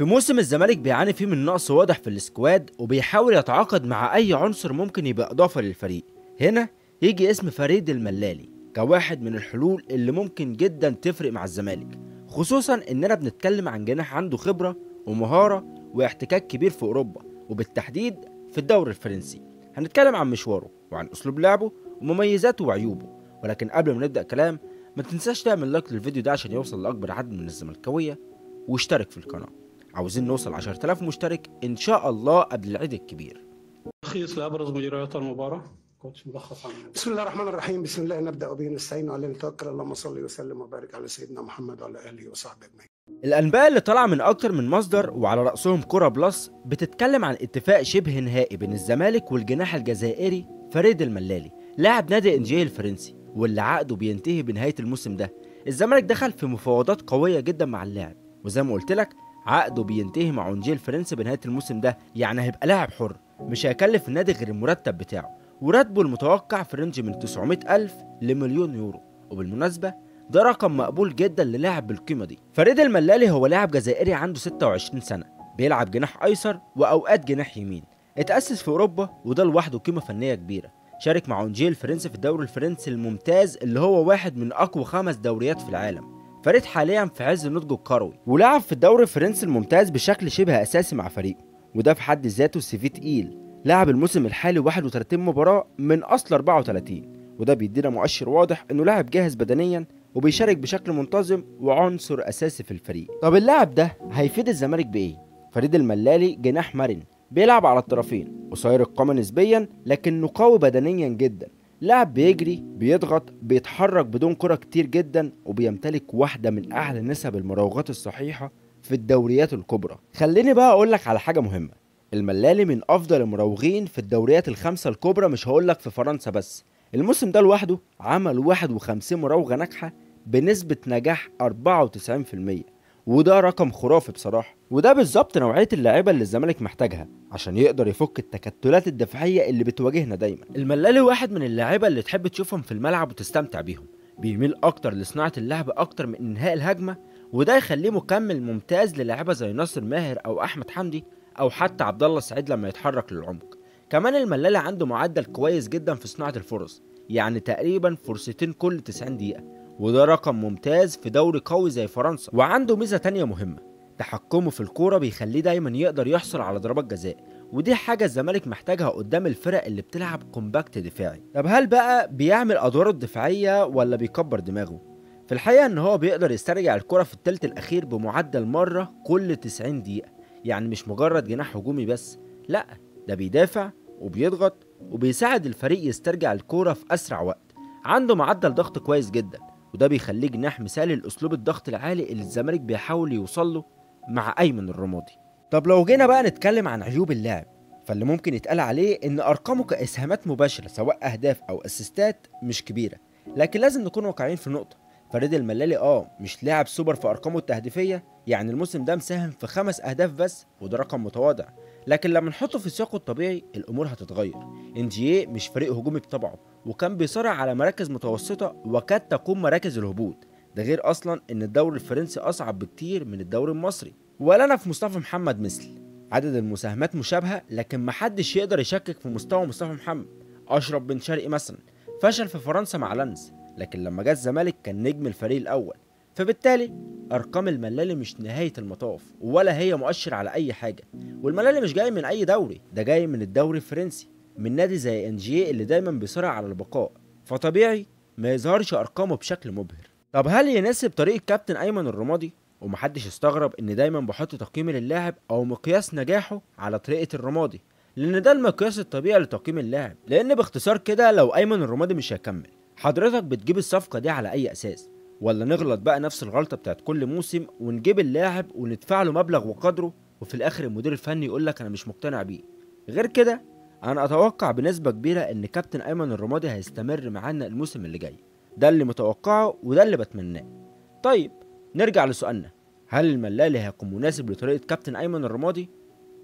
في موسم الزمالك بيعاني فيه من نقص واضح في السكواد وبيحاول يتعاقد مع اي عنصر ممكن يبقى اضافه للفريق. هنا يجي اسم فريد الملالي كواحد من الحلول اللي ممكن جدا تفرق مع الزمالك، خصوصا اننا بنتكلم عن جناح عنده خبره ومهاره واحتكاك كبير في اوروبا وبالتحديد في الدوري الفرنسي. هنتكلم عن مشواره وعن اسلوب لعبه ومميزاته وعيوبه، ولكن قبل ما نبدا كلام ما تنساش تعمل لايك للفيديو ده عشان يوصل لاكبر عدد من الزملكاويه، واشترك في القناه. عاوزين نوصل 10,000 مشترك ان شاء الله قبل العيد الكبير. تلخيص لابرز مجريات المباراه. كوتش ملخص عن بسم الله الرحمن الرحيم. بسم الله نبدا وبه نستعين وعليه نتوكل. اللهم صل وسلم وبارك على سيدنا محمد وعلى اله وصحبه اجمعين. الانباء اللي طالعه من اكتر من مصدر وعلى راسهم كوره بلس بتتكلم عن اتفاق شبه نهائي بين الزمالك والجناح الجزائري فريد الملالي لاعب نادي انجيل الفرنسي، واللي عقده بينتهي بنهايه الموسم ده. الزمالك دخل في مفاوضات قويه جدا مع اللاعب، وزي ما قلت لك عقده بينتهي مع انجيل الفرنسي بنهايه الموسم ده، يعني هيبقى لاعب حر مش هيكلف النادي غير المرتب بتاعه، وراتبه المتوقع في رينج من 900,000 لمليون يورو. وبالمناسبه ده رقم مقبول جدا للاعب بالقيمه دي. فريد الملالي هو لاعب جزائري عنده 26 سنه، بيلعب جناح ايسر واوقات جناح يمين، اتاسس في اوروبا وده لوحده قيمه فنيه كبيره. شارك مع انجيل الفرنسي في الدوري الفرنسي الممتاز اللي هو واحد من اقوى 5 دوريات في العالم. فريد حاليا في عز نضجه الكروي ولعب في الدوري الفرنسي الممتاز بشكل شبه اساسي مع فريقه، وده في حد ذاته سي في تقيل. لعب الموسم الحالي 31 مباراه من اصل 34، وده بيدينا مؤشر واضح انه لاعب جاهز بدنيا وبيشارك بشكل منتظم وعنصر اساسي في الفريق. طب اللاعب ده هيفيد الزمالك بايه؟ فريد الملالي جناح مرن بيلعب على الطرفين، قصير القامه نسبيا لكنه قوي بدنيا جدا. لاعب بيجري بيضغط بيتحرك بدون كرة كتير جدا، وبيمتلك واحدة من اعلى نسب المراوغات الصحيحة في الدوريات الكبرى. خليني بقى اقولك على حاجة مهمة، الملالي من افضل المراوغين في الدوريات الخمسة الكبرى، مش هقولك في فرنسا بس. الموسم ده لوحده عمل 51 مراوغة ناجحة بنسبة نجاح 94%، وده رقم خرافي بصراحة. وده بالظبط نوعية اللاعيبة اللي الزمالك محتاجها عشان يقدر يفك التكتلات الدفاعية اللي بتواجهنا دايما. الملالي واحد من اللاعيبة اللي تحب تشوفهم في الملعب وتستمتع بيهم، بيميل اكتر لصناعة اللعب اكتر من انهاء الهجمة، وده يخليه مكمل ممتاز للاعيبة زي ناصر ماهر او احمد حمدي او حتى عبد الله السعيد لما يتحرك للعمق. كمان الملالي عنده معدل كويس جدا في صناعة الفرص، يعني تقريبا فرصتين كل 90 دقيقة، وده رقم ممتاز في دوري قوي زي فرنسا. وعنده ميزة تانية مهمة، تحكمه في الكورة بيخليه دايما يقدر يحصل على ضربات جزاء، ودي حاجة الزمالك محتاجها قدام الفرق اللي بتلعب كومباكت دفاعي. طب هل بقى بيعمل أدواره الدفاعية ولا بيكبر دماغه؟ في الحقيقة ان هو بيقدر يسترجع الكرة في الثلث الأخير بمعدل مرة كل 90 دقيقة، يعني مش مجرد جناح هجومي بس، لا ده بيدافع وبيضغط وبيساعد الفريق يسترجع الكرة في أسرع وقت. عنده معدل ضغط كويس جدا، وده بيخليه جناح مثالي لأسلوب الضغط العالي اللي الزمالك بيحاول يوصل له مع أيمن الرمادي. طب لو جينا بقى نتكلم عن عيوب اللاعب، فاللي ممكن يتقال عليه إن أرقامه كإسهامات مباشرة سواء أهداف أو أسيستات مش كبيرة، لكن لازم نكون واقعيين في نقطة، فريد الملالي مش لاعب سوبر في أرقامه التهديفية، يعني الموسم ده مساهم في 5 أهداف بس وده رقم متواضع، لكن لما نحطه في سياقه الطبيعي الأمور هتتغير. انجيه مش فريق هجومي بطبعه، وكان بيصارع على مراكز متوسطة وكاد تقوم مراكز الهبوط، ده غير اصلا ان الدوري الفرنسي اصعب بكتير من الدوري المصري. ولا انا في مصطفى محمد مثل عدد المساهمات مشابهه، لكن محدش يقدر يشكك في مستوى مصطفى محمد. اشرف بن شرقي مثلا فشل في فرنسا مع لانس، لكن لما جه الزمالك كان نجم الفريق الاول، فبالتالي ارقام الملالي مش نهايه المطاف ولا هي مؤشر على اي حاجه. والملالي مش جاي من اي دوري، ده جاي من الدوري الفرنسي من نادي زي انجيه اللي دايما بيصارع على البقاء، فطبيعي ما يظهرش ارقامه بشكل مبهر. طب هل يناسب طريقة كابتن أيمن الرمادي؟ ومحدش يستغرب إن دايما بحط تقييم للاعب أو مقياس نجاحه على طريقة الرمادي، لأن ده المقياس الطبيعي لتقييم اللاعب. لأن باختصار كده لو أيمن الرمادي مش هيكمل، حضرتك بتجيب الصفقة دي على أي أساس؟ ولا نغلط بقى نفس الغلطة بتاعت كل موسم ونجيب اللاعب وندفع له مبلغ وقدره وفي الآخر المدير الفني يقولك أنا مش مقتنع بيه؟ غير كده أنا أتوقع بنسبة كبيرة إن كابتن أيمن الرمادي هيستمر معانا الموسم اللي جاي، ده اللي متوقعه وده اللي بتمناه. طيب نرجع لسؤالنا، هل الملالي هيكون مناسب لطريقة كابتن أيمن الرمادي؟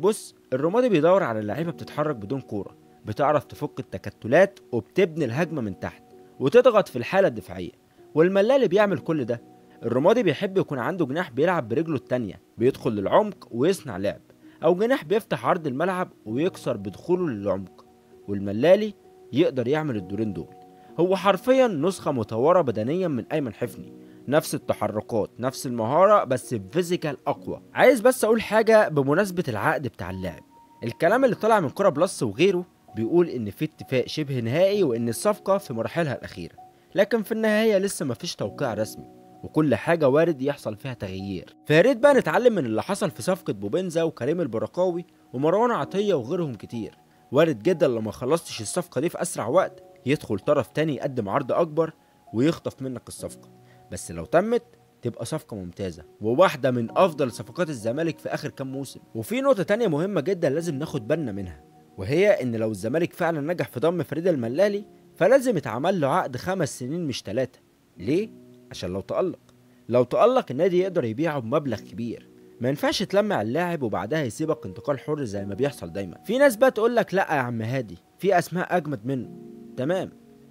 بص، الرمادي بيدور على لعيبة بتتحرك بدون كورة، بتعرف تفك التكتلات وبتبني الهجمة من تحت وتضغط في الحالة الدفاعية، والملالي بيعمل كل ده. الرمادي بيحب يكون عنده جناح بيلعب برجله التانية بيدخل للعمق ويصنع لعب، أو جناح بيفتح عرض الملعب ويكسر بدخوله للعمق، والملالي يقدر يعمل الدورين دول. هو حرفيا نسخة مطورة بدنيا من أيمن حفني، نفس التحركات نفس المهارة بس بفيزيكال أقوى. عايز بس أقول حاجة بمناسبة العقد بتاع اللاعب. الكلام اللي طلع من كورة بلس وغيره بيقول إن في اتفاق شبه نهائي وإن الصفقة في مراحلها الأخيرة، لكن في النهاية لسه مفيش توقيع رسمي وكل حاجة وارد يحصل فيها تغيير. فياريت بقى نتعلم من اللي حصل في صفقة بوبنزا وكريم البرقاوي ومروان عطية وغيرهم كتير. وارد جدا لما خلصتش الصفقة دي في أسرع وقت يدخل طرف تاني يقدم عرض أكبر ويخطف منك الصفقة، بس لو تمت تبقى صفقة ممتازة وواحدة من أفضل صفقات الزمالك في آخر كام موسم. وفي نقطة تانية مهمة جدا لازم ناخد بالنا منها، وهي إن لو الزمالك فعلا نجح في ضم فريد الملالي فلازم يتعمل له عقد 5 سنين مش 3. ليه؟ عشان لو تألق النادي يقدر يبيعه بمبلغ كبير. ما ينفعش تلمع اللاعب وبعدها يسيبك انتقال حر زي ما بيحصل دايما. في ناس بقى تقول لك لا يا عم هادي، في اسماء اجمد منه. تمام،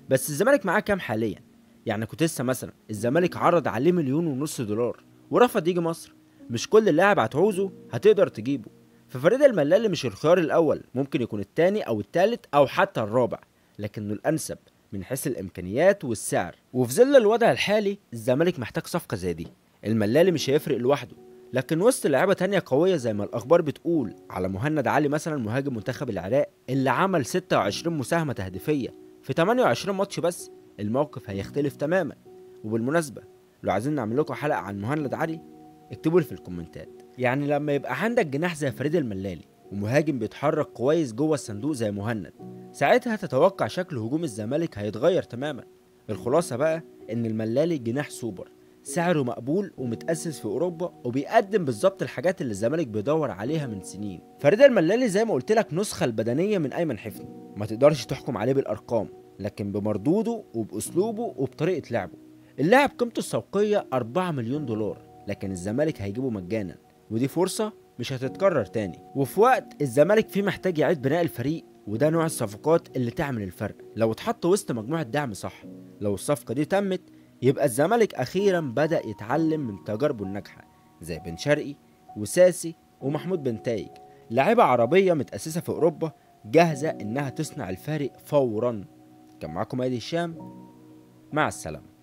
بس الزمالك معاه كام حاليا؟ يعني كوتيسا مثلا الزمالك عرض عليه $1.5 مليون ورفض يجي مصر. مش كل لاعب هتعوزه هتقدر تجيبه. ففريد الملالي مش الخيار الاول، ممكن يكون التاني او التالت او حتى الرابع، لكنه الانسب من حيث الامكانيات والسعر. وفي ظل الوضع الحالي الزمالك محتاج صفقة زي دي. الملالي مش هيفرق لوحده، لكن وسط لعيبه تانية قويه زي ما الاخبار بتقول على مهند علي مثلا مهاجم منتخب العراق اللي عمل 26 مساهمه تهديفيه في 28 ماتش بس، الموقف هيختلف تماما. وبالمناسبه لو عايزين نعمل لكم حلقه عن مهند علي اكتبوا لي في الكومنتات. يعني لما يبقى عندك جناح زي فريد الملالي ومهاجم بيتحرك كويس جوه الصندوق زي مهند، ساعتها تتوقع شكل هجوم الزمالك هيتغير تماما. الخلاصه بقى ان الملالي جناح سوبر، سعره مقبول ومتأسس في أوروبا وبيقدم بالظبط الحاجات اللي الزمالك بيدور عليها من سنين. فريد الملالي زي ما قلت لك نسخة البدنية من أيمن حفني، ما تقدرش تحكم عليه بالأرقام، لكن بمردوده وبأسلوبه وبطريقة لعبه. اللاعب قيمته السوقية $4 مليون، لكن الزمالك هيجيبه مجانا، ودي فرصة مش هتتكرر تاني. وفي وقت الزمالك فيه محتاج يعيد بناء الفريق، وده نوع الصفقات اللي تعمل الفرق لو اتحط وسط مجموعة دعم صح. لو الصفقة دي تمت يبقى الزمالك أخيرا بدأ يتعلم من تجاربه الناجحة زي بن شرقي وساسي ومحمود بن تايج، لاعيبة عربية متأسسة في أوروبا جاهزة إنها تصنع الفارق فورا. كان معاكم هادي الشام، مع السلامة.